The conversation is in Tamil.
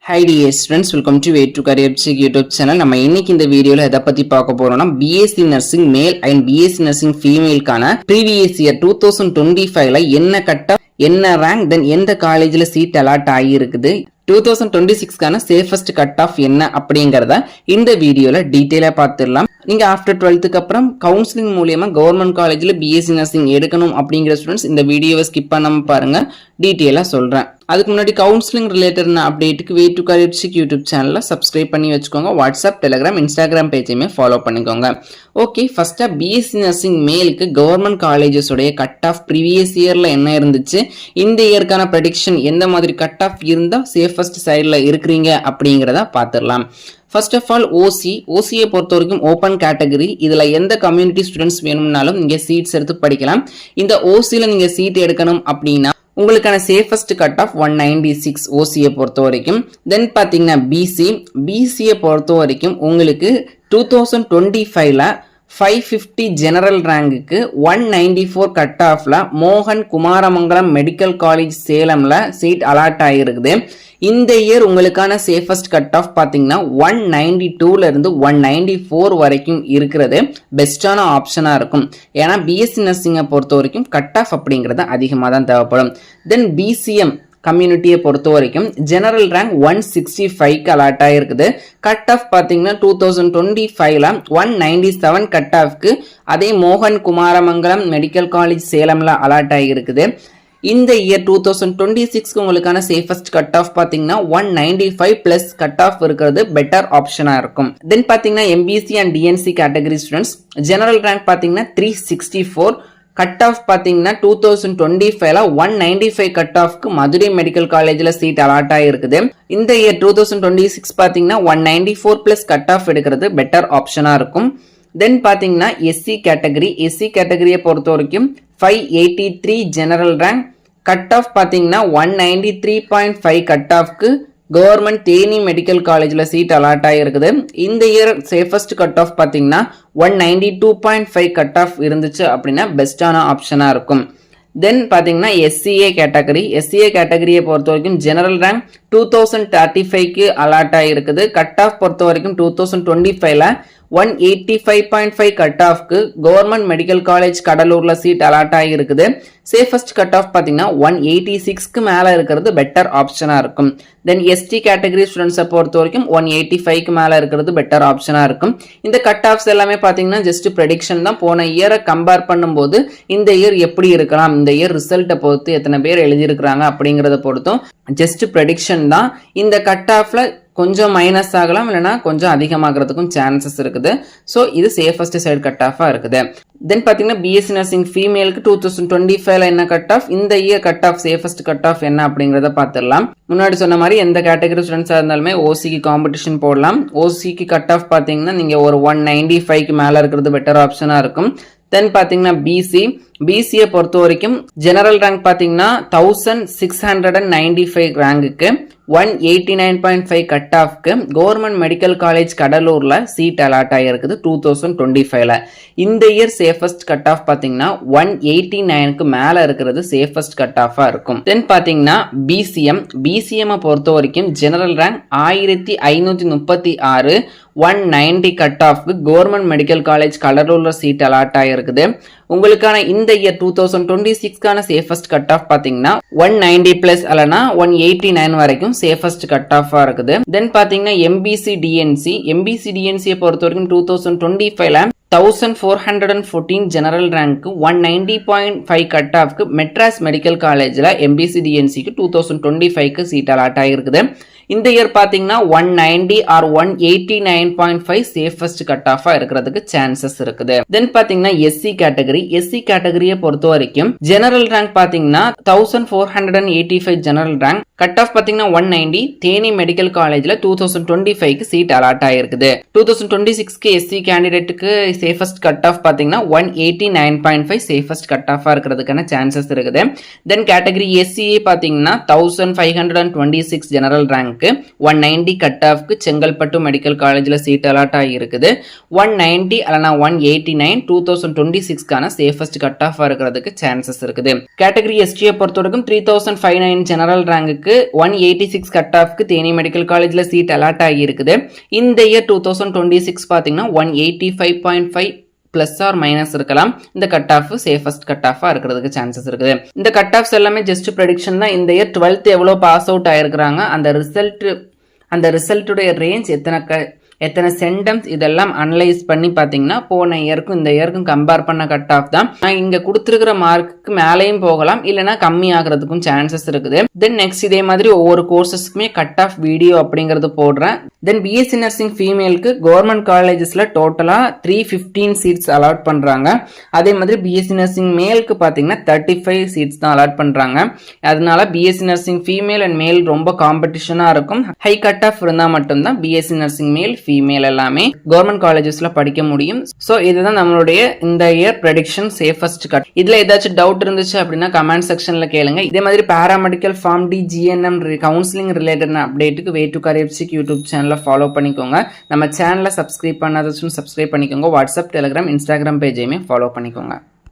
Hi dear students, welcome to Way to Career Check YouTube channel. நம்ம இன்னைக்கு இந்த வீடியோல எதை பத்தி பார்க்க போறோம்னா BSc Nursing Male and BSc Nursing Female கான previous year 2025ல என்ன கட் ஆஃப் என்ன ரேங்க் தென் எந்த காலேஜ்ல சீட் அலாட் ஆகி இருக்குது 2026க்கான சேஃபஸ்ட் கட் ஆஃப் என்ன அப்படிங்கறத இந்த வீடியோல டீடைலா பார்த்துடலாம். நீங்க ஆஃப்டர் 12th அப்புறம் கவுன்சிலிங் மூலமா கவர்மெண்ட் காலேஜ்ல பிஎஸ்சி நர்சிங் எடுக்கணும் அப்படிங்கிற ஸ்டூடெண்ட்ஸ் இந்த வீடியோவை ஸ்கிப் பண்ணாம பாருங்க, டீடைலா சொல்றேன். அதுக்கு முன்னாடி கவுன்சிலிங் ரிலேட்டட் அப்டேட்டுக்கு way to career check YouTube சேனல்ல சப்ஸ்கிரைப் பண்ணி வச்சுக்கோங்க. வாட்ஸ்அப், டெலிகிராம், இன்ஸ்டாகிராம் பேஜையுமே ஃபாலோ பண்ணிக்கோங்க. ஓகே, ஃபர்ஸ்டா பிஎஸ்சி நர்சிங் மேலுக்கு கவர்மெண்ட் காலேஜஸ் உடைய கட் ஆஃப் ப்ரீவியஸ் இயர்ல என்ன இருந்துச்சு, இந்த இயர்க்கான ப்ரெடிக்ஷன் எந்த மாதிரி கட் ஆஃப் இருந்தா சேஃபஸ்ட் சைட்ல இருக்கிறீங்க அப்படிங்கிறத பார்த்துடலாம். ஃபர்ஸ்ட் ஆஃப் ஆல் ஓசியை பொறுத்த வரைக்கும் ஓப்பன் கேட்டகரி. இதுல எந்த கம்யூனிட்டி ஸ்டூடெண்ட்ஸ் வேணும்னாலும் நீங்க சீட்ஸ் எடுத்து படிக்கலாம். இந்த ஓசியில நீங்க சீட் எடுக்கணும் அப்படின்னா உங்களுக்கான சேஃபஸ்ட் கட் ஆஃப் 196 ஓசியை பொறுத்த வரைக்கும். தென் பாத்தீங்கன்னா பிசியை பொறுத்த வரைக்கும் உங்களுக்கு 2025ல 550 ஜெனரல் ரேங்குக்கு 194 கட் ஆஃப்ல மோகன் குமாரமங்கலம் மெடிக்கல் காலேஜ் சேலம்ல சீட் அலாட் ஆகிருக்குது. இந்த இயர் உங்களுக்கான சேஃபஸ்ட் கட் ஆஃப் பாத்தீங்கன்னா 192ல இருந்து 194 வரைக்கும் இருக்கிறது பெஸ்டான ஆப்ஷனா இருக்கும். ஏன்னா பிஎஸ்சி நர்சிங்கை பொறுத்த வரைக்கும் கட் ஆஃப் அப்படிங்கிறது அதிகமாக தான் தேவைப்படும். தென் பிசிஎம் கம்யூனிட்டியை பொறுத்த வரைக்கும் ஜெனரல் ரேங்க் 165க்கு அலாட் ஆகிருக்குது. கட் ஆஃப் பார்த்தீங்கன்னா 2025ல 197 கட் ஆஃப்க்கு அதே மோகன் குமாரமங்கலம் மெடிக்கல் காலேஜ் சேலம்ல அலாட் ஆகிருக்குது. இந்த இயர் 2026க்கு உங்களுக்கான சேஃபஸ்ட் கட் ஆஃப் பாத்தீங்கன்னா 195 பிளஸ் கட் ஆஃப் இருக்கிறது பெட்டர் ஆப்ஷனா இருக்கும். தென் பாத்தீங்கன்னா MBC and DNC category students general rank பாத்தீங்கன்னா 364, கட் ஆஃப் பாத்தீங்கன்னா 2025ல 195 கட் ஆஃப்க்கு மதுரை மெடிக்கல் காலேஜ்ல சீட் அலாட் ஆகிருக்குது. இந்த இயர் 2026 பாத்தீங்கன்னா 194 பிளஸ் கட் ஆஃப் எடுக்கிறது பெட்டர் ஆப்ஷனா இருக்கும். தென் பாத்தீங்கன்னா எஸ்சி கேட்டகரியை பொறுத்த வரைக்கும் 583 ஜெனரல் ரேங்க், கட் ஆஃப் பாத்தீங்கன்னா 193.5 கட் ஆஃப்க்கு கவர்மெண்ட் தேனி மெடிக்கல் காலேஜ்ல சீட் அலாட் ஆகிருக்குது. இந்த இயர் சேஃபஸ்ட் கட் ஆஃப் பாத்தீங்கன்னா 192.5 கட் ஆஃப் இருந்துச்சு அப்படின்னா பெஸ்டான ஆப்ஷனா இருக்கும். தென் பாத்தீங்கன்னா எஸ்சிஏ கேட்டகரியை பொறுத்த வரைக்கும் ஜெனரல் ரேங்க் 2035க்கு அலாட் ஆகிருக்குது. கட் ஆஃப் பொறுத்த வரைக்கும் 2025ல 185.5 கட் ஆஃப்க்கு கவர்மெண்ட் மெடிக்கல் காலேஜ் கடலூர்ல சீட் அலாட் ஆகிருக்குது. சேஃபஸ்ட் கட் ஆஃப் பாத்தீங்கன்னா 186க்கு மேல இருக்கிறது பெட்டர் ஆப்ஷனா இருக்கும். தென் எஸ்டி கேட்டகரி ஸ்டூடெண்ட்ஸை பொறுத்த வரைக்கும் 185க்கு மேல இருக்கிறது பெட்டர் ஆப்ஷனா இருக்கும். இந்த கட் ஆஃப்ஸ் எல்லாமே பாத்தீங்கன்னா ஜஸ்ட் ப்ரெடிக்ஷன் தான். போன இயரை கம்பேர் பண்ணும்போது இந்த இயர் எப்படி இருக்கலாம், இந்த இயர் ரிசல்ட்டை பொறுத்து எத்தனை பேர் எழுதியிருக்கிறாங்க அப்படிங்கறத பொறுத்தும் ஜஸ்ட் ப்ரெடிக்ஷன் தான். இந்த கட் ஆஃப்ல கொஞ்சம் மைனஸ் ஆகலாம், இல்லைனா கொஞ்சம் அதிகமாகிறதுக்கும் சான்சஸ் இருக்குது. ஸோ இது சேஃபஸ்ட் சைடு கட் ஆஃபா இருக்குது. தென் பாத்தீங்கன்னா பிஎஸ்சி நர்சிங் ஃபீமேலுக்கு 2025ல என்ன கட் ஆஃப், இந்த year cut off safest cut of என்ன அப்படிங்கறத பார்த்துடலாம். முன்னாடி சொன்ன மாதிரி எந்த கேட்டகரி ஸ்டூடெண்ட்ஸா இருந்தாலுமே ஓசிக்கு காம்படிஷன் போடலாம். ஓசிக்கு கட் ஆஃப் பாத்தீங்கன்னா நீங்க ஒரு 195க்கு மேல இருக்கிறது பெட்டர் ஆப்ஷனா இருக்கும். தென் பாத்தீங்கன்னா பிசியை பொறுத்த வரைக்கும் ஜெனரல் ரேங்க் பாத்தீங்கன்னா 1695 ரேங்குக்கு 189.5 கட் ஆஃப்க்கு கவர்மெண்ட் மெடிக்கல் காலேஜ் கடலூர்ல சீட் அலாட் ஆகிருக்குது 2025ல. இந்த இயர் சேஃபஸ்ட் கட் ஆஃப் பாத்தீங்கன்னா 189க்கு மேல இருக்கிறது சேஃபஸ்ட் கட் ஆஃபா இருக்கும். தென் பாத்தீங்கன்னா பிசிஎம் பொறுத்த வரைக்கும் ஜெனரல் ரேங்க் 1536 190 கட் ஆஃப்க்கு கவர்மெண்ட் மெடிக்கல் காலேஜ் கடலூர்ல சீட் அலாட் ஆகிருக்குது. உங்களுக்கான இந்த இயர் 2026க்கான சேஃபஸ்ட் கட் ஆஃப் பாத்தீங்கன்னா 190 பிளஸ் அல்லனா 189 வரைக்கும் சேஃபஸ்ட் கட் ஆஃபா இருக்குது. தென் பாத்தீங்கன்னா எம்பிசி டிஎன்சியை பொறுத்த வரைக்கும் 2025ல 1414 ஜெனரல் ரேங்க் 190.5 கட் ஆஃப்க்கு மெட்ராஸ் மெடிக்கல் காலேஜ்ல எம்பிசி டிஎன்சிக்கு 2025க்கு சீட் அலாட் ஆகிருக்குது. இந்த இயர் பாத்தீங்கன்னா 190 ஆர் 189.5 சேஃபஸ்ட் கட் ஆஃபா இருக்கிறதுக்கு சான்சஸ் இருக்குது. தென் பாத்தீங்கன்னா எஸ்சி கேட்டகரியை பொறுத்த வரைக்கும் ஜெனரல் ரேங்க் பாத்தீங்கன்னா 1485 ஜெனரல் ரேங்க், கட் ஆஃப் பாத்தீங்கன்னா 190 தேனி மெடிக்கல் காலேஜ்ல 2025க்கு சீட் அலாட் ஆகிருக்குது. 2026க்கு எஸ்சி கேண்டிடேட்டுக்கு சேஃபஸ்ட் கட் ஆஃப் பாத்தீங்கன்னா 189.5 சேஃபஸ்ட் கட் ஆஃபா இருக்கிறதுக்கான சான்சஸ் இருக்குது. தென் கேட்டகரி எஸ்சிஏ பாத்தீங்கன்னா 1526 ஜெனரல் ரேங்க், இருக்கு. 190 கட் ஆஃப்க்கு செங்கல்பட்டு மெடிக்கல் காலேஜ்ல சீட் அலாட் ஆகியிருக்குது. 190 அல்லனா 189 2026க்கான சேஃபஸ்ட் கட் ஆஃபா இருக்கிறதுக்கு சான்சஸ் இருக்குது. கேட்டகரி எஸ்டியை பொறுத்தவரைக்கும் 3059 ஜெனரல் ரேங்குக்கு 186 கட் ஆஃப்க்கு தேனி மெடிக்கல் காலேஜ்ல சீட் அலாட் ஆகியிருக்குது. இந்த இயர் 2026 பார்த்தீங்கன்னா 185.5 பிளஸ் ஆர் மைனஸ் இருக்கலாம். இந்த கட் ஆஃப் சேஃபஸ்ட் கட் ஆஃபா இருக்கிறதுக்கு சான்சஸ் இருக்குது. இந்த கட் ஆஃப்ஸ் எல்லாமே ஜஸ்ட் ப்ரெடிக்ஷன் தான். இந்த இயர் 12th எவ்வளோ பாஸ் அவுட் ஆயிருக்கிறாங்க, அந்த ரிசல்ட்டுடைய ரேஞ்ச் எத்தனை சென்டம்ஸ் இதெல்லாம் அனலைஸ் பண்ணி பார்த்தீங்கன்னா போன இயருக்கும் இந்த இயருக்கும் கம்பேர் பண்ண கட் ஆஃப் தான். இங்க கொடுத்துருக்கிற மார்க்கு மேலேயும் போகலாம், இல்லைன்னா கம்மி ஆகிறதுக்கும் சான்சஸ் இருக்குது. தென் நெக்ஸ்ட் இதே மாதிரி ஒவ்வொரு கோர்சஸ்க்குமே கட் ஆஃப் வீடியோ அப்படிங்கிறது போடுறேன். தென் பிஎஸ்சி நர்சிங் ஃபீமேலுக்கு கவர்மெண்ட் காலேஜஸ்ல டோட்டலா 315 சீட்ஸ் அலாட் பண்றாங்க. அதே மாதிரி பிஎஸ்சி நர்சிங் மேலுக்கு பாத்தீங்கன்னா 35 சீட்ஸ் தான் அலாட் பண்றாங்க. அதனால பிஎஸ்சி நர்சிங் ஃபீமேல் அண்ட் மேல் ரொம்ப காம்படிஷனா இருக்கும். ஹை கட் ஆஃப் இருந்தா மட்டும்தான் பிஎஸ்சி நர்சிங் மேல் ஃபீமேல் எல்லாமே கவர்மெண்ட் காலேஜஸ்ல படிக்க முடியும். சோ இதுதான் நம்மளுடைய இந்த இயர் ப்ரெடிக்ஷன் சேஃபஸ்ட் கட். இதுல ஏதாச்சும் டவுட் இருந்துச்சு அப்படின்னா கமெண்ட் செக்ஷன்ல கேளுங்க. இதே மாதிரி paramedical pharm D GNM counselling related அப்டேட்டுக்கு வே டு கரியர் எஃப்சிக்கு யூடியூப் சேனலை ஃபாலோ பண்ணிக்கோங்க. நம்ம சேனலை சப்ஸ்கிரைப் பண்ணாதாச்சும் சப்ஸ்கிரைப் பண்ணிக்கோங்க. வாட்ஸ்அப், டெலிகிராம், இன்ஸ்டாகிராம் பேஜையுமே ஃபாலோ பண்ணிக்கோங்க.